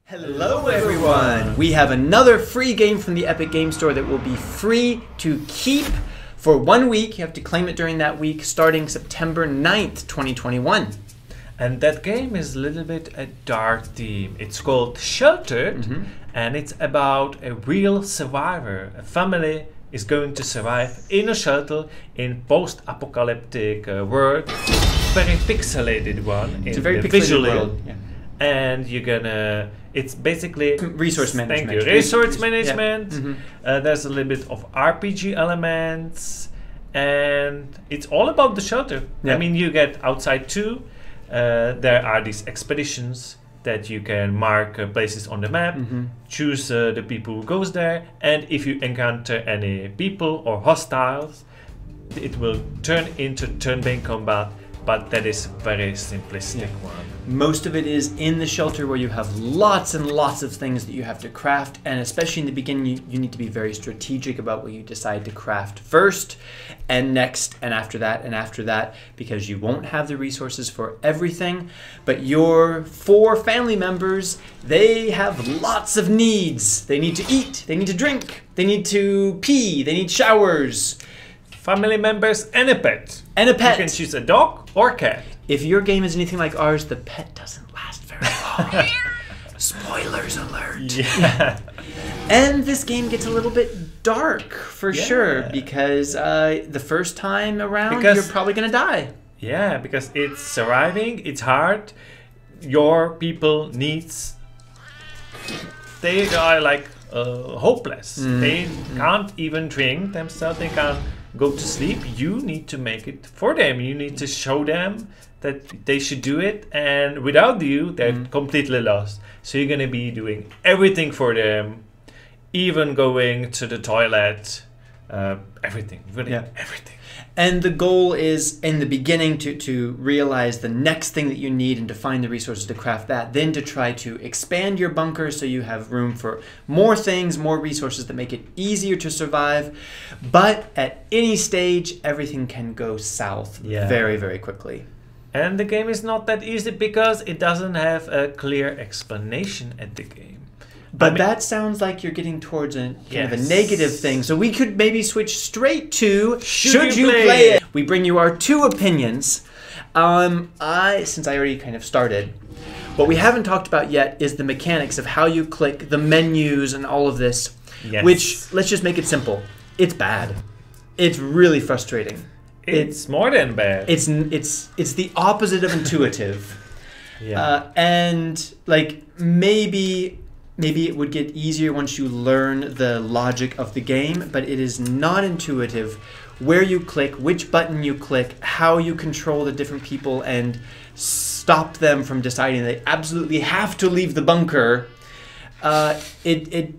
Hello everyone! We have another free game from the Epic Game Store that will be free to keep for 1 week. You have to claim it during that week starting September 9th, 2021. And that game is a little bit a dark theme. It's called Sheltered, and it's about a real survivor. A family is going to survive in a shelter in post-apocalyptic world. Very pixelated one. It's a very pixelated world. Yeah. And you're gonna, it's basically resource management. Thank you. Resource management. Yeah. There's a little bit of RPG elements, and it's all about the shelter. Yeah. I mean, you get outside too. There are these expeditions that you can mark places on the map, choose the people who goes there, and if you encounter any people or hostiles, it will turn into turn-based combat. But that is very simplistic one. Most of it is in the shelter where you have lots and lots of things that you have to craft, and especially in the beginning you need to be very strategic about what you decide to craft first and next and after that, because you won't have the resources for everything. But your 4 family members, they have lots of needs. They need to eat, they need to drink, they need to pee, they need showers. Family members and a pet. And a pet. You can choose a dog or cat. If your game is anything like ours, the pet doesn't last very long. Spoilers alert. Yeah. And this game gets a little bit dark for sure, because the first time around you're probably gonna die. Yeah, because it's surviving, it's hard. Your people needs, they are like hopeless. They can't even drink themselves, they can't go to sleep. You need to make it for them. You need to show them that they should do it, and without you they're completely lost. So you're gonna be doing everything for them, even going to the toilet, everything, really everything. And the goal is in the beginning to realize the next thing that you need and to find the resources to craft that, then to try to expand your bunker so you have room for more things, more resources that make it easier to survive. But at any stage, everything can go south very, very quickly. And the game is not that easy because it doesn't have a clear explanation at the game. But that sounds like you're getting towards a kind of a negative thing. So we could maybe switch straight to Should You Play It? We bring you our 2 opinions. Since I already kind of started, what we haven't talked about yet is the mechanics of how you click, the menus and all of this. Yes. Which, let's just make it simple. It's bad. It's really frustrating. It's more than bad. It's the opposite of intuitive. And like maybe it would get easier once you learn the logic of the game, but it is not intuitive. Where you click, which button you click, how you control the different people and stop them from deciding they absolutely have to leave the bunker. It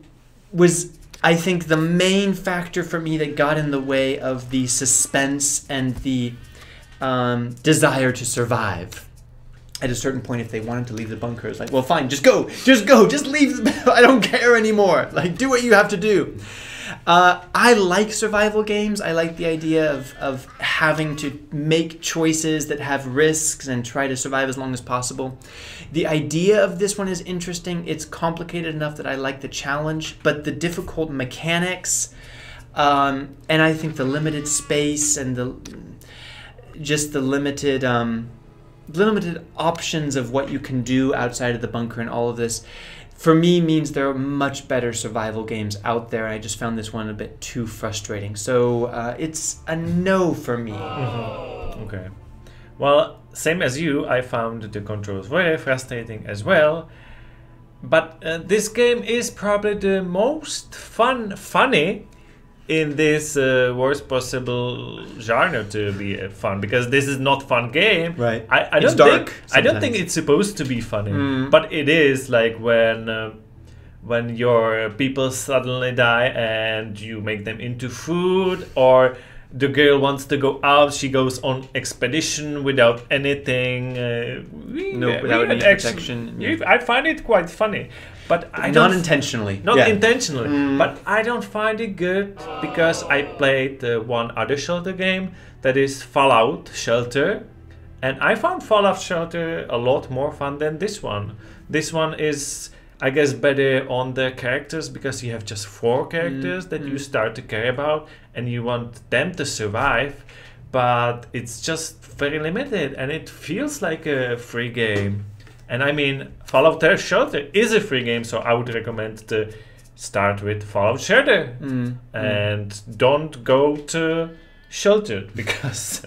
was, I think, the main factor for me that got in the way of the suspense and the desire to survive. At a certain point, if they wanted to leave the bunker, it's like, well, fine, just go, just leave. I don't care anymore. Like, do what you have to do. I like survival games. I like the idea of having to make choices that have risks and try to survive as long as possible. The idea of this one is interesting. It's complicated enough that I like the challenge, but the difficult mechanics, and I think the limited space and the limited options of what you can do outside of the bunker and all of this, for me, means there are much better survival games out there. I just found this one a bit too frustrating. So it's a no for me. Okay. Well, same as you, I found the controls very frustrating as well. But this game is probably the most funny in this worst possible genre to be fun, because this is not fun game. Right. I don't think it's supposed to be funny, but it is. Like when your people suddenly die and you make them into food, or the girl wants to go out, she goes on expedition without anything, without any protection. I find it quite funny. But I not intentionally. Not intentionally. But I don't find it good because I played one other Shelter game that is Fallout Shelter, and I found Fallout Shelter a lot more fun than this one. This one is I guess, better on the characters because you have just 4 characters that you start to care about and you want them to survive, but it's just very limited and it feels like a free game. And I mean, Fallout Shelter is a free game, so I would recommend to start with Fallout Shelter and don't go to Sheltered because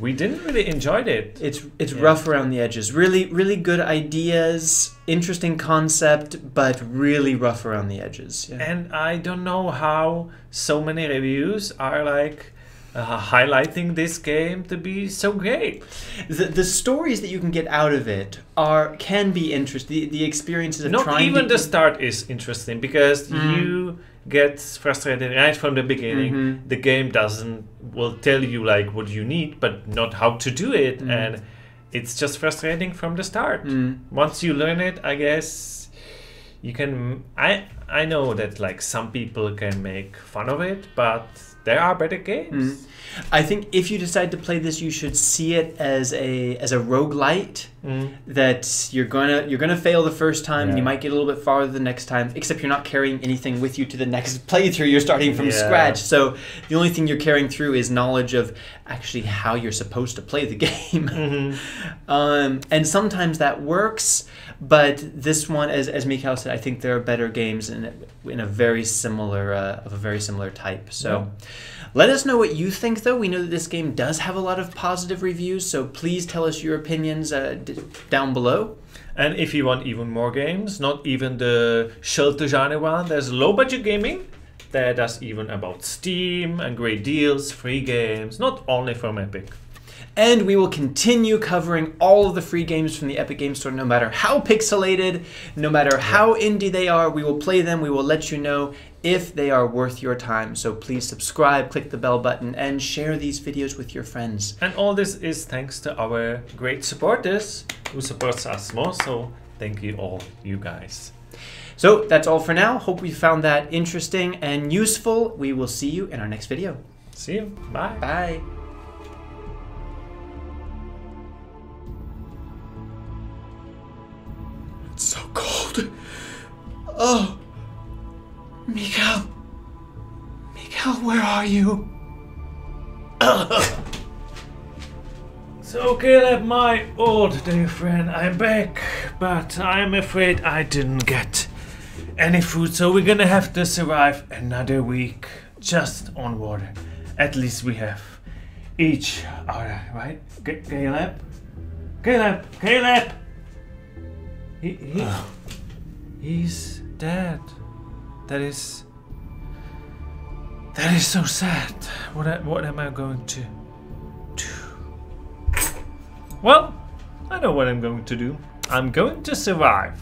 we didn't really enjoy it. It's rough around the edges. Really good ideas, interesting concept, but really rough around the edges. Yeah. And I don't know how so many reviews are like highlighting this game to be so great. The stories that you can get out of it can be interesting. The experiences of not trying even to... the start is interesting because you get frustrated right from the beginning. The game will tell you like what you need, but not how to do it, and it's just frustrating from the start. Once you learn it, I guess you can. I know that like some people can make fun of it, but there are better games. I think if you decide to play this, you should see it as a roguelite. That you're gonna fail the first time, and you might get a little bit farther the next time. Except you're not carrying anything with you to the next playthrough. You're starting from scratch, so the only thing you're carrying through is knowledge of actually how you're supposed to play the game. And sometimes that works, but this one, as Miguel said, I think there are better games in a very similar of a very similar type. So. Let us know what you think, though. We know that this game does have a lot of positive reviews, so please tell us your opinions down below. And if you want even more games, not even the shelter genre one, there's low-budget gaming that does even about Steam and great deals, free games, not only from Epic. And we will continue covering all of the free games from the Epic Game Store, no matter how pixelated, no matter how indie they are. We will play them. We will let you know if they are worth your time. So please subscribe, click the bell button, and share these videos with your friends. And all this is thanks to our great supporters who supports us more. So thank you all, you guys. So that's all for now. Hope you found that interesting and useful. We will see you in our next video. See you. Bye. Bye. It's so cold. Oh. Miguel. Miguel, where are you? So Caleb, my old dear friend, I'm back, but I'm afraid I didn't get any food, so we're gonna have to survive another week just on water. At least we have each other, right? Caleb? Caleb! He's dead. That is so sad. What am I going to do? Well, I know what I'm going to do. I'm going to survive.